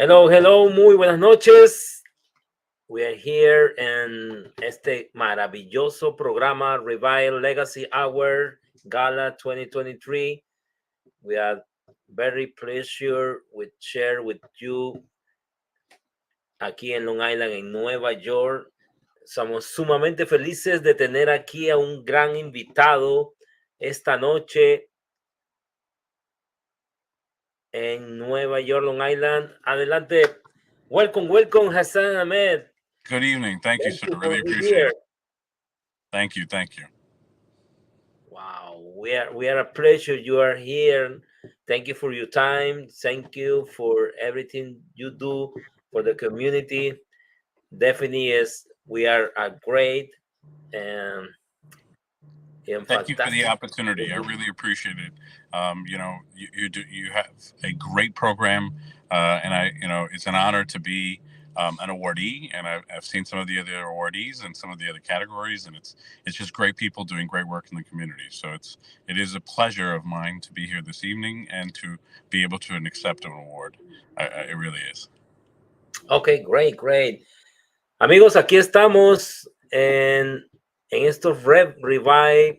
Hello, hello, muy buenas noches. We are here en este maravilloso programa Revive Legacy Hour Gala 2023. We are very pleasure with share with you aquí en Long Island, en Nueva York. Somos sumamente felices de tener aquí a un gran invitado esta noche en Nueva York, Long Island. Adelante. Welcome, welcome, Hassan Ahmed. Good evening. Thank you, sir. Really appreciate Here. it. Thank you. Thank you. Wow, we are a pleasure you are here. Thank you for your time. Thank you for everything you do for the community. Definitely is we are a great and Thank you for the fantastic. opportunity. I really appreciate it. You have a great program, and it's an honor to be an awardee. And I've seen some of the other awardees and some of the other categories, and it's just great people doing great work in the community. So it is a pleasure of mine to be here this evening and to be able to accept an award. It really is. Okay, great. Amigos, aquí estamos en estos Revive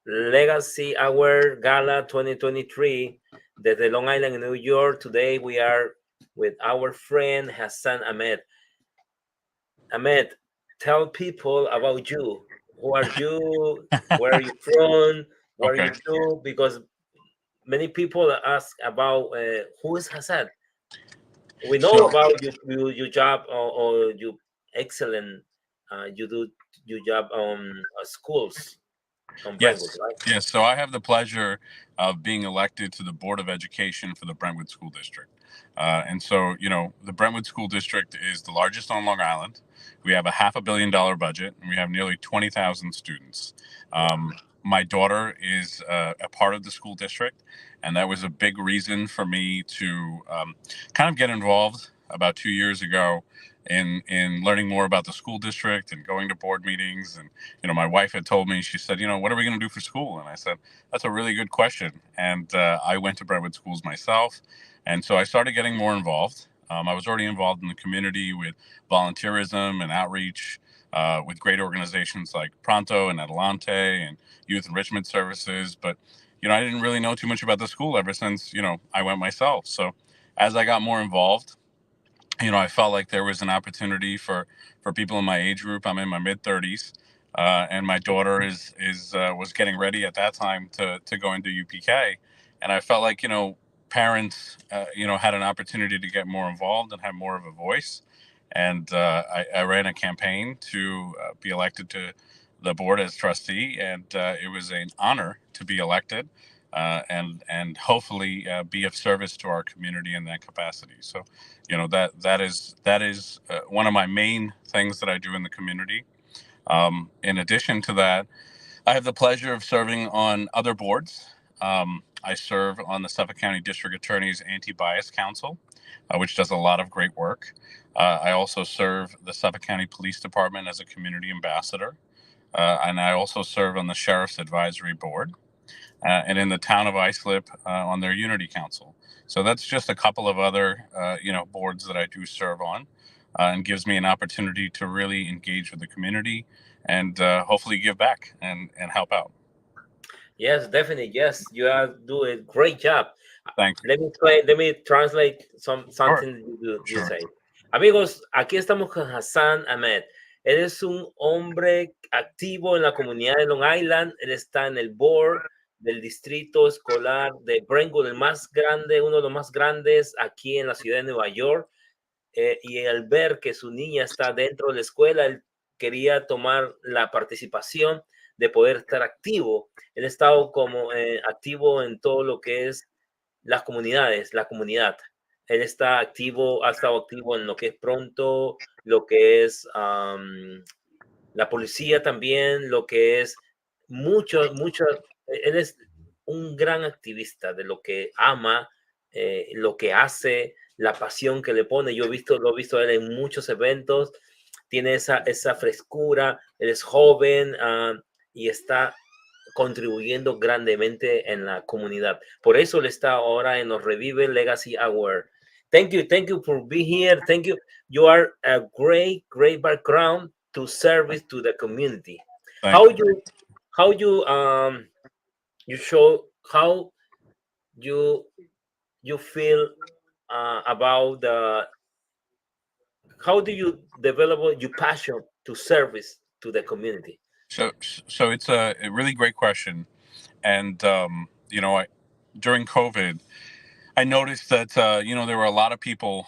Legacy Hour Gala 2023 desde Long Island, New York. Today we are with our friend Hassan Ahmed. Ahmed, tell people about you. Who are you? Where are you from? What Okay. are you do? Because many people ask about who is Hassan. We know about your job or your excellent. You do your job on schools on Brentwood, Yes. right? Yes. So I have the pleasure of being elected to the Board of Education for the Brentwood School District. And so, the Brentwood School District is the largest on Long Island. We have a $500 million budget, and we have nearly 20,000 students. My daughter is a part of the school district, and that was a big reason for me to kind of get involved about 2 years ago in learning more about the school district and going to board meetings. And my wife had told me, she said, what are we going to do for school? And I said, that's a really good question. And I went to Brentwood schools myself, and so I started getting more involved. I was already involved in the community with volunteerism and outreach with great organizations like Pronto and Adelante and Youth Enrichment Services, but I didn't really know too much about the school ever since I went myself. So as I got more involved, I felt like there was an opportunity for people in my age group. I'm in my mid 30s, and my daughter was getting ready at that time to go into UPK, and I felt like parents had an opportunity to get more involved and have more of a voice, and I ran a campaign to be elected to the board as trustee, and it was an honor to be elected. And hopefully be of service to our community in that capacity. So, that is one of my main things that I do in the community. In addition to that, I have the pleasure of serving on other boards. I serve on the Suffolk County District Attorney's Anti-Bias Council, which does a lot of great work. I also serve the Suffolk County Police Department as a community ambassador, and I also serve on the Sheriff's Advisory Board. And in the town of Islip on their Unity Council. So that's just a couple of other, boards that I do serve on, and gives me an opportunity to really engage with the community and hopefully give back and help out. Yes, definitely. Yes, you are doing a great job. Thank you. Let me translate something you Sure. say. Amigos, aquí estamos con Hassan Ahmed. Él es un hombre activo en la comunidad de Long Island. Él está en el board del distrito escolar de Brentwood, el más grande, uno de los más grandes aquí en la ciudad de Nueva York. Y al ver que su niña está dentro de la escuela, él quería tomar la participación de poder estar activo. Él ha estado como activo en todo lo que es las comunidades, la comunidad. Él está activo, ha estado activo en lo que es Pronto, lo que es la policía también, lo que es mucho. Él es un gran activista de lo que ama, lo que hace, la pasión que le pone. Lo he visto a él en muchos eventos, tiene esa frescura, él es joven y está contribuyendo grandemente en la comunidad. Por eso él está ahora en los Revive Legacy Award. Thank you for being here. Thank you. You are a great background to service to the community. Thank How you. you show how you you feel about the how do you develop your passion to service to the community? So it's a really great question, and during COVID, I noticed that there were a lot of people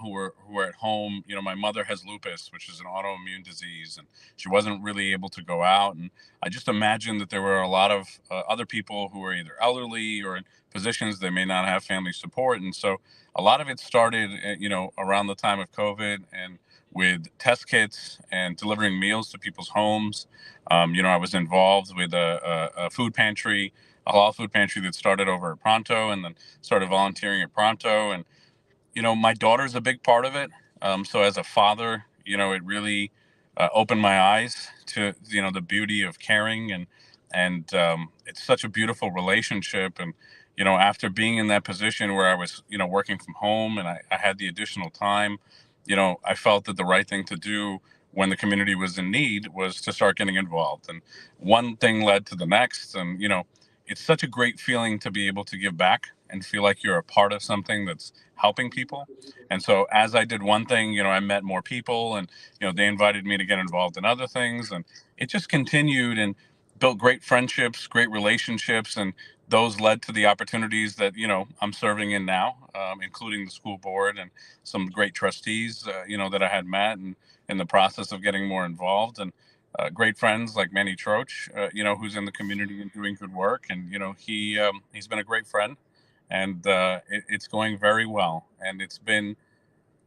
who were at home. My mother has lupus, which is an autoimmune disease, and she wasn't really able to go out. And I just imagined that there were a lot of other people who were either elderly or in positions that may not have family support. And so a lot of it started, around the time of COVID, and with test kits and delivering meals to people's homes. I was involved with a food pantry, a halal food pantry that started over at Pronto, and then started volunteering at Pronto. And my daughter's a big part of it. So as a father, it really opened my eyes to the beauty of caring, and it's such a beautiful relationship. And after being in that position where I was working from home, and I had the additional time, I felt that the right thing to do when the community was in need was to start getting involved. And one thing led to the next, and it's such a great feeling to be able to give back and feel like you're a part of something that's helping people. And so as I did one thing, I met more people, and they invited me to get involved in other things, and it just continued and built great friendships, great relationships, and those led to the opportunities that I'm serving in now, including the school board and some great trustees that I had met, and in the process of getting more involved. And great friends like Manuel Trochez, who's in the community and doing good work. And he's been a great friend, and it's going very well. And it's been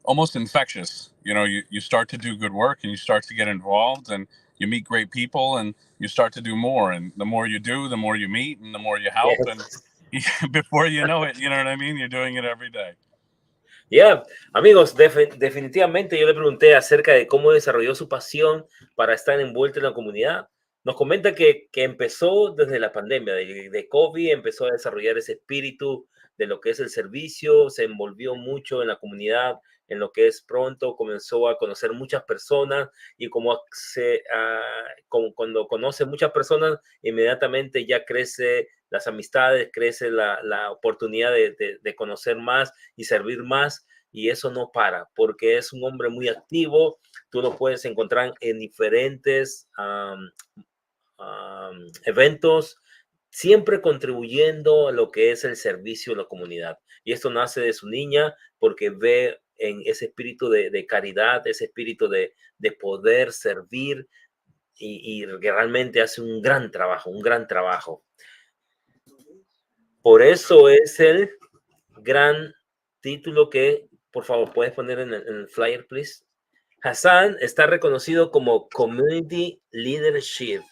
almost infectious. You start to do good work, and you start to get involved, and you meet great people, and you start to do more. And the more you do, the more you meet, and the more you help. And Yes. before you know it, you know what I mean? You're doing it every day. Yeah, amigos, definitivamente yo le pregunté acerca de cómo desarrolló su pasión para estar envuelto en la comunidad. Nos comenta que empezó desde la pandemia de COVID, empezó a desarrollar ese espíritu de lo que es el servicio, se envolvió mucho en la comunidad, en lo que es Pronto, comenzó a conocer muchas personas, y como cuando conoce muchas personas, inmediatamente ya crece las amistades, crece la oportunidad de conocer más y servir más, y eso no para, porque es un hombre muy activo. Tú lo puedes encontrar en diferentes eventos, siempre contribuyendo a lo que es el servicio a la comunidad. Y esto nace de su niña, porque ve en ese espíritu de caridad, ese espíritu de poder servir, y realmente hace un gran trabajo, un gran trabajo. Por eso es el gran título que, por favor, puedes poner en el flyer, please. Hassan está reconocido como Community Leadership.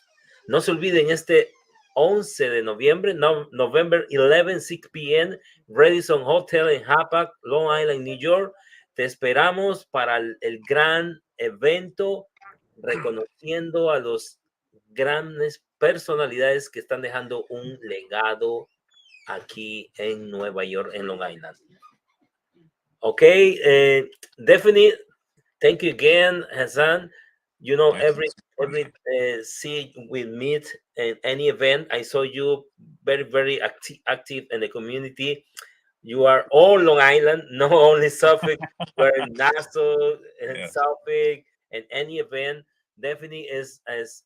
No se olviden, este 11 de noviembre, November 11, 6 p.m., Radisson Hotel en Hapag, Long Island, New York. Te esperamos para el gran evento, reconociendo a los grandes personalidades que están dejando un legado aquí en Nueva York, en Long Island. Okay, definitely. Thank you again, Hassan. Every see we meet in any event, I saw you very active in the community. You are all Long Island, not only Suffolk. We're in Nassau and Suffolk, and any event definitely is as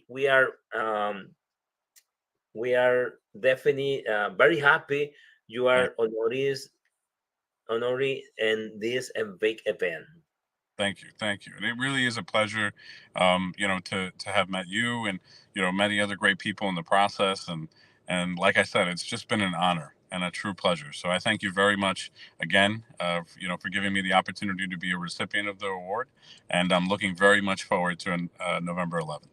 we are. We are definitely very happy you are honoree in this big event. Thank you. And it really is a pleasure, to have met you, and many other great people in the process. And like I said, it's just been an honor and a true pleasure. So I thank you very much again, for giving me the opportunity to be a recipient of the award, and I'm looking very much forward to November 11th.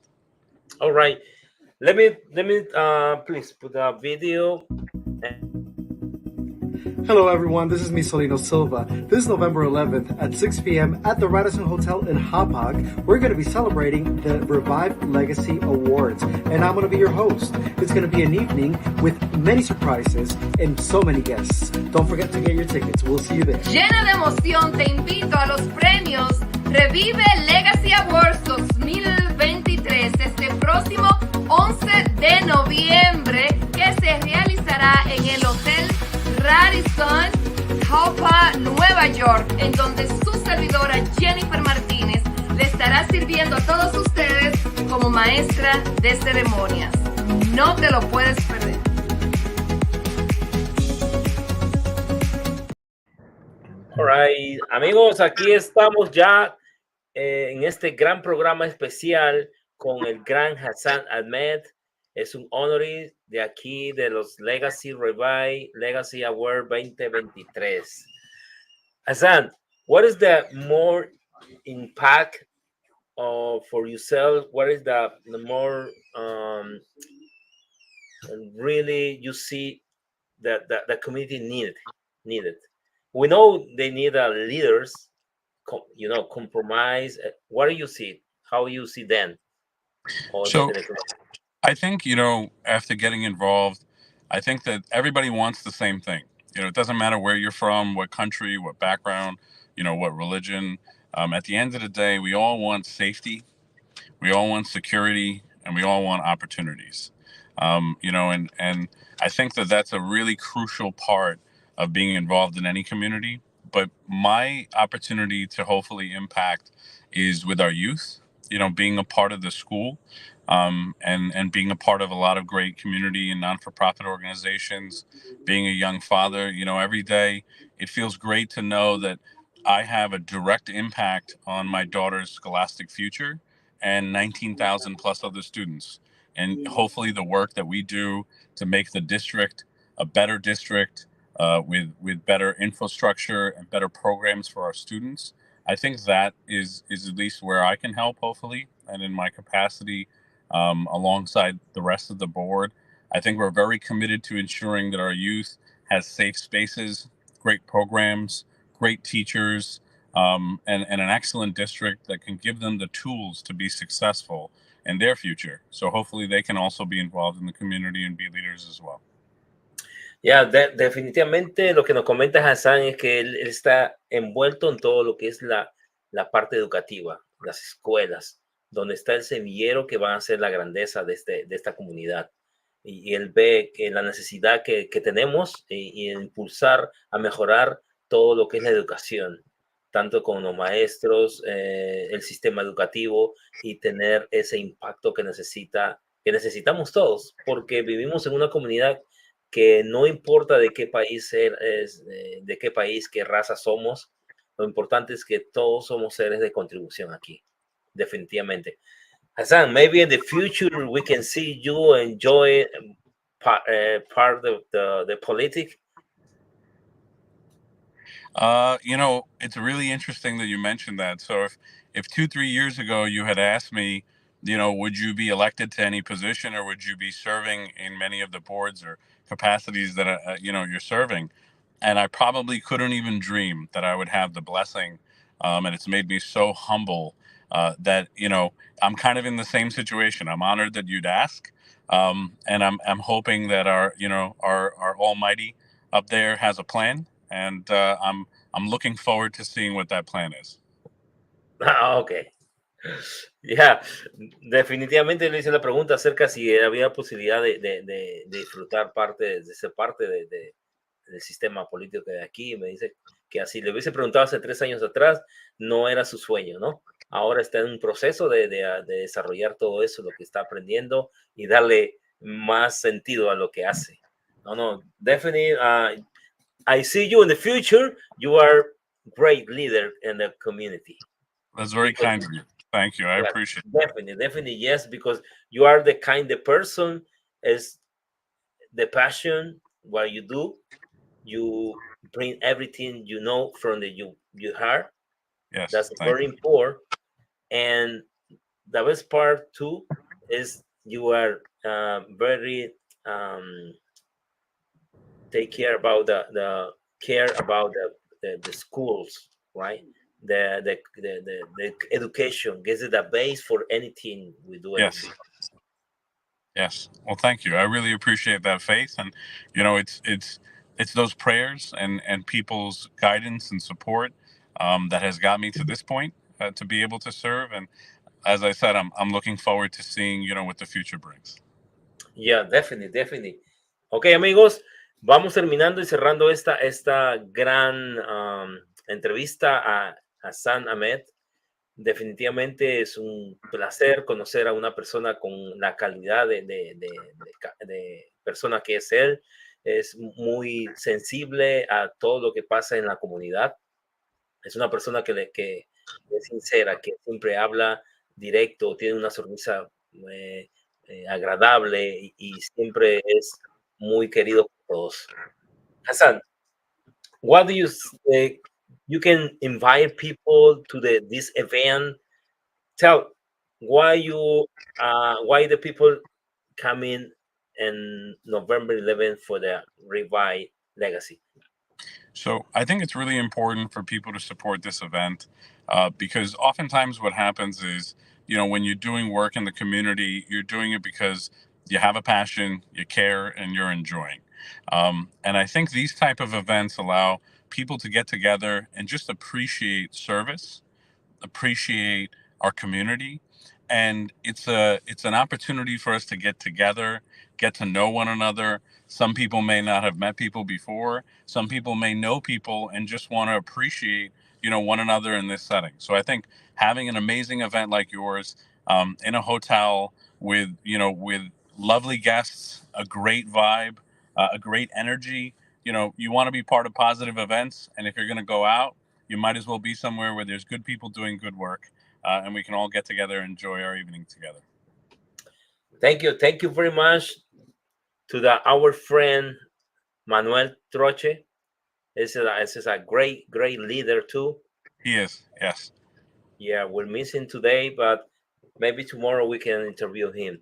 All right, let me please put a video. Hello everyone, this is Misolino Silva. This November 11th at 6 p.m. at the Radisson Hotel in Hapag, we're going to be celebrating the Revive Legacy Awards, and I'm going to be your host. It's going to be an evening with many surprises and so many guests. Don't forget to get your tickets. We'll see you there. Llena de emoción, te invito a los premios Revive Legacy Awards 2023 este próximo 11 de noviembre, que se realizará en el Hotel Radisson Hapag, Nueva York, en donde su servidora Jennifer Martínez le estará sirviendo a todos ustedes como maestra de ceremonias. No te lo puedes perder. All right, amigos, aquí estamos ya en este gran programa especial con el gran Hassan Ahmed. Es un honoree de aquí de los Legacy Revive Legacy Award 2023. Hassan, what is the more impact for yourself? What is the more really you see that the community needed? We know they need leaders, compromise. What do you see? How you see them? So I think, after getting involved, I think that everybody wants the same thing. It doesn't matter where you're from, what country, what background, what religion. At the end of the day, we all want safety, we all want security, and we all want opportunities. And I think that that's a really crucial part of being involved in any community. But my opportunity to hopefully impact is with our youth, being a part of the school, and being a part of a lot of great community and non-for-profit organizations, being a young father. Every day it feels great to know that I have a direct impact on my daughter's scholastic future and 19,000 plus other students. And hopefully the work that we do to make the district a better district, with better infrastructure and better programs for our students, I think that is at least where I can help, hopefully, and in my capacity, alongside the rest of the board. I think we're very committed to ensuring that our youth has safe spaces, great programs, great teachers, and an excellent district that can give them the tools to be successful in their future. So hopefully they can also be involved in the community and be leaders as well. Ya, definitivamente lo que nos comenta Hassan es que él está envuelto en todo lo que es la parte educativa, las escuelas, donde está el semillero que va a ser la grandeza de esta comunidad. Y él ve que la necesidad que tenemos y impulsar a mejorar todo lo que es la educación, tanto con los maestros, el sistema educativo, y tener ese impacto que necesitamos todos, porque vivimos en una comunidad que no importa de qué país de qué país, qué raza somos, lo importante es que todos somos seres de contribución aquí, definitivamente. Hassan, maybe in the future we can see you enjoy part of the politics. It's really interesting that you mentioned that. So if 2-3 years ago you had asked me, would you be elected to any position, or would you be serving in many of the boards or capacities that you're serving, and I probably couldn't even dream that I would have the blessing, and it's made me so humble that I'm kind of in the same situation. I'm honored that you'd ask, and I'm hoping that our Almighty up there has a plan, and I'm looking forward to seeing what that plan is. Okay. Ya, definitivamente le hice la pregunta acerca si había posibilidad de disfrutar de ser parte del sistema político de aquí. Me dice que así le hubiese preguntado hace 3 años atrás, no era su sueño, ¿no? Ahora está en un proceso de desarrollar todo eso, lo que está aprendiendo, y darle más sentido a lo que hace. No, definitely, I see you in the future. You are a great leader in the community. That's very kind of you. Thank you. I appreciate it. Definitely, yes, because you are the kind of person, is the passion, what you do. You bring everything from your heart. Yes, that's very important. And the best part too is you are very take care about the care about the schools, right? The education gives it a base for anything we do. Yes. Yes. Well, thank you. I really appreciate that, Faith. And, you know, it's those prayers and people's guidance and support that has got me to this point to be able to serve. And as I said, I'm looking forward to seeing, you know, what the future brings. Yeah, definitely. Ok, amigos, vamos terminando y cerrando esta gran entrevista a Hassan Ahmed. Definitivamente es un placer conocer a una persona con la calidad de persona que es él. Es muy sensible a todo lo que pasa en la comunidad. Es una persona que es sincera, que siempre habla directo, tiene una sonrisa agradable y siempre es muy querido por todos. Hassan, what do you can invite people to this event? Tell why the people come in November 11th for the Revive Legacy. So I think it's really important for people to support this event because oftentimes what happens is, you know, when you're doing work in the community, you're doing it because you have a passion, you care, and you're enjoying. And I think these type of events allow people to get together and just appreciate service, appreciate our community. And it's an opportunity for us to get together, get to know one another. Some people may not have met people before. Some people may know people and just want to appreciate, you know, one another in this setting. So I think having an amazing event like yours in a hotel with lovely guests, a great vibe, a great energy, you know, you want to be part of positive events. And if you're going to go out, you might as well be somewhere where there's good people doing good work. And we can all get together and enjoy our evening together. Thank you very much to our friend Manuel Trochez. This is a great leader too. He is, yes. Yeah, we'll miss him today, but maybe tomorrow we can interview him.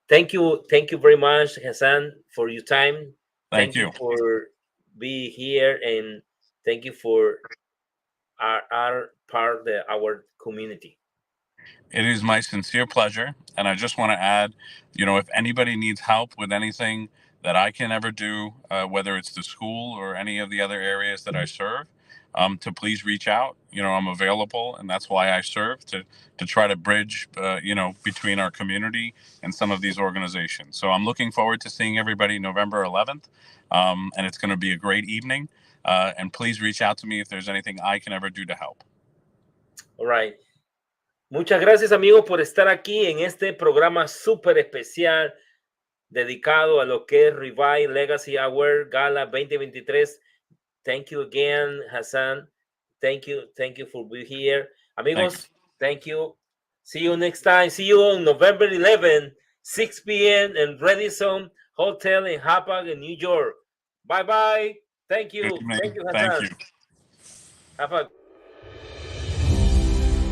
Thank you very much, Hassan, for your time. Thank you for being here, and thank you for our part of our community. It is my sincere pleasure. And I just want to add, you know, if anybody needs help with anything that I can ever do, whether it's the school or any of the other areas that I serve, to please reach out. You know, I'm available, and that's why I serve, to try to bridge, between our community and some of these organizations. So I'm looking forward to seeing everybody November 11th, and it's going to be a great evening. And please reach out to me if there's anything I can ever do to help. All right. Muchas gracias, amigos, por estar aquí en este programa súper especial dedicado a lo que es Revive Legacy Award Gala 2023. Thank you again, Hassan. Thank you for being here. Amigos, thank you. See you next time. See you on November 11, 6 p.m. in Radisson Hotel in Hapag in New York. Bye-bye. Thank you. Thank you, Hassan. Thank you. Have a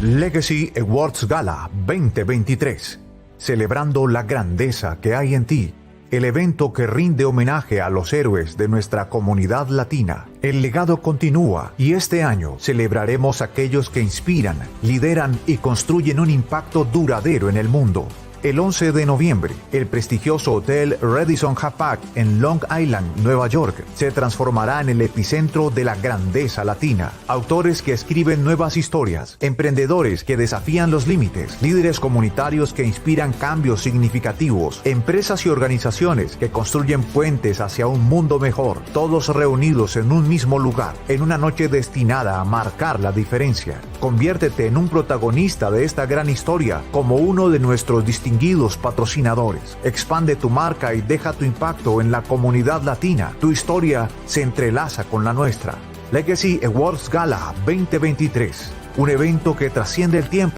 Legacy Awards Gala 2023, celebrando la grandeza que hay en ti, el evento que rinde homenaje a los héroes de nuestra comunidad latina. El legado continúa y este año celebraremos a aquellos que inspiran, lideran y construyen un impacto duradero en el mundo. El 11 de noviembre, el prestigioso hotel Radisson Hapag en Long Island, Nueva York, se transformará en el epicentro de la grandeza latina. Autores que escriben nuevas historias, emprendedores que desafían los límites, líderes comunitarios que inspiran cambios significativos, empresas y organizaciones que construyen puentes hacia un mundo mejor, todos reunidos en un mismo lugar, en una noche destinada a marcar la diferencia. Conviértete en un protagonista de esta gran historia como uno de nuestros distinguidos patrocinadores. Expande tu marca y deja tu impacto en la comunidad latina. Tu historia se entrelaza con la nuestra. Legacy Awards Gala 2023, un evento que trasciende el tiempo.